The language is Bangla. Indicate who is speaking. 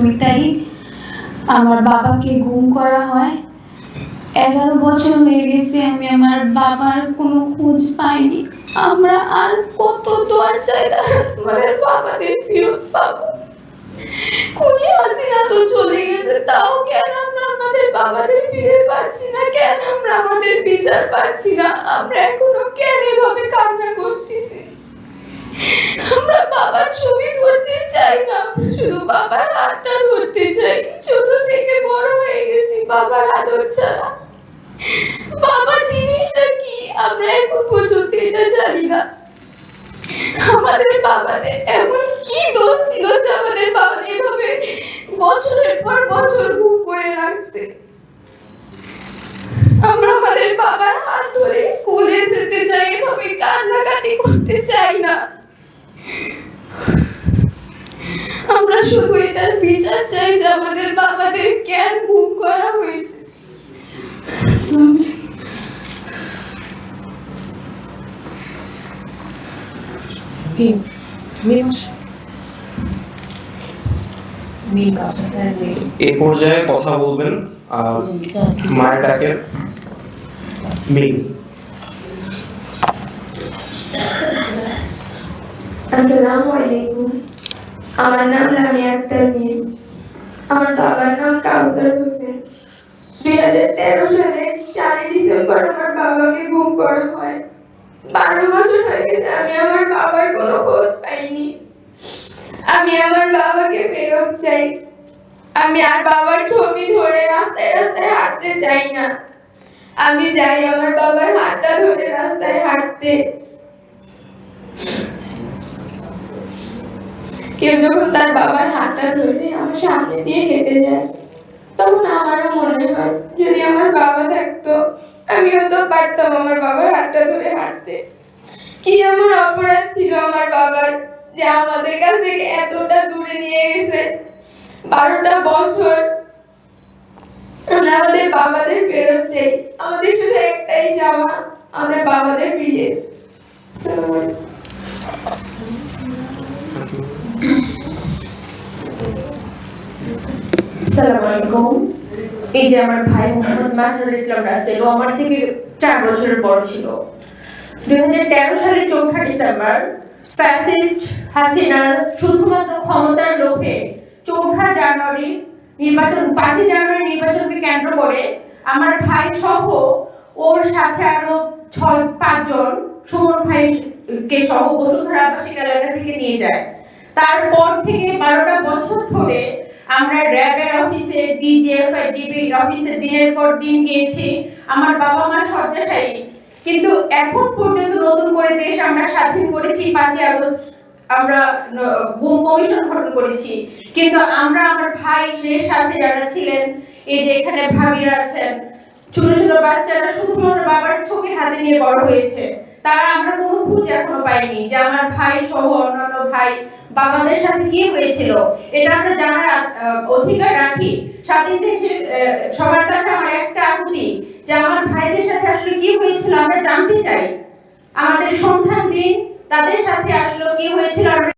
Speaker 1: 2 তারিখ আমার বাবাকে গুম করা হয়। 11 বছর হয়ে গেছে আমি আমার বাবার কোনো খোঁজ পাইনি। আমরা আর কত দোয়ার চাই আমাদের বাবাদের ফেরত পাবো। খুনি হাসিনা তো চলে গেছে, তাও কেন আমরা আমাদের বাবাদের ফিরে পাচ্ছি না? কেন আমরা আমাদের বিচার পাচ্ছি না? আমরা এখনো কেন এভাবে কান্না করতেছি? আমরা বাবার ছবি ধরতে চাই না, শুধু বাবার হাতটা ধরতে চাই। ছোট থেকে বড় হয়ে গেছি বাবার আদর ছাড়া। বাবা জিনিসটা কি আমরা এখন পর্যন্ত এটা জানি না। আমাদের বাবাদের এমন কি দোষ ছিল যে আমাদের বাবা এভাবে বছরের পর বছর গুম করে রাখছে? আমরা আমাদের বাবার হাত ধরে স্কুলে যেতে চাই, এভাবে কান্নাকাটি করতে চাই না। আমরা শুধু এটার বিচার চাই যে আমাদের বাবাদের কেন গুম করা হয়েছে।
Speaker 2: এই পর্যায়ে কথা বলবেন মায়ের ডাকের মিল।
Speaker 3: আসসালামু আলাইকুম। আমার নাম লামিয়া আক্তার মিম। আমার বাবার নাম কাউসার হোসেন। 2013 সালের 4 ডিসেম্বর আমার বাবাকে গুম করা হয়। 12 বছর হয়ে গেছে আমি আমার বাবার কোনো খোঁজ পাইনি। আমি আমার বাবাকে ফেরত চাই। আমি আর বাবার ছবি ধরে রাস্তায় রাস্তায় হাঁটতে চাই না। আমি চাই আমার বাবার হাতটা ধরে রাস্তায় হাঁটতে। কেউ যখন তার বাবার হাতটা ধরে আমার সামনে দিয়ে হেঁটে যায়, তখন আমারও মনে হয় যদি আমার বাবা থাকতো আমিও তো পারতাম আমার বাবার হাতটা ধরে হাঁটতে। কি এমন অপরাধ ছিল আমার বাবার যে আমাদের কাছ থেকে এতটা দূরে নিয়ে গেছে? 12টা বছর আমরা আমাদের বাবাদের ফেরত চাই। আমাদের শুধু একটাই চাওয়া, আমাদের বাবাদের ফিরে।
Speaker 4: আসসালামু আলাইকুম। এই যে আমার ভাই মোহাম্মদ মাস্টারুল ইসলাম রাসেল, ও আমার থেকে 4 বছরের বড় ছিল। 2013 সালের 4 ডিসেম্বর ফ্যাসিস্ট হাসিনা শুধুমাত্র ক্ষমতার লোভে 5 জানুয়ারি নির্বাচনকে কেন্দ্র করে আমার ভাই সহ ওর সাথে আরো 5 জন সুমন ভাইকে সহ বসুন্ধরা আবাসিক এলাকা থেকে নিয়ে যায়। তারপর থেকে 12টা বছর ধরে আমরা র্যাবের অফিসে, ডিজিএফআইডিবি অফিসে দিনের পর দিন গিয়েছি। আমার বাবা মা শয্যাশায়ী, কিন্তু এখন পর্যন্ত নতুন করে দেশ আমরা স্বাধীন করেছি। 5ই আগস্ট আমরা গুম কমিশন গঠন করেছি, কিন্তু আমরা আমার ভাইয়ের সাথে যারা ছিলেন, এই যে এখানে ভাবিরা আছেন, ছোট ছোট বাচ্চারা শুধুমাত্র বাবার ছবি হাতে নিয়ে বড় হয়েছে, তারা আমরা কোনো খোঁজ এখনো পাইনি যে আমার ভাই সহ অন্যান্য ভাই বাবাদের সাথে কি হয়েছিল। এটা আমরা জানার অধিকার রাখি। স্বাধীন দেশে সবার কাছে আমার একটা আকুতি যে আমার ভাইদের সাথে আসলে কি হয়েছিল আমরা জানতে চাই। আমাদের সন্ধান দিন, তাদের সাথে আসলে কি হয়েছিল।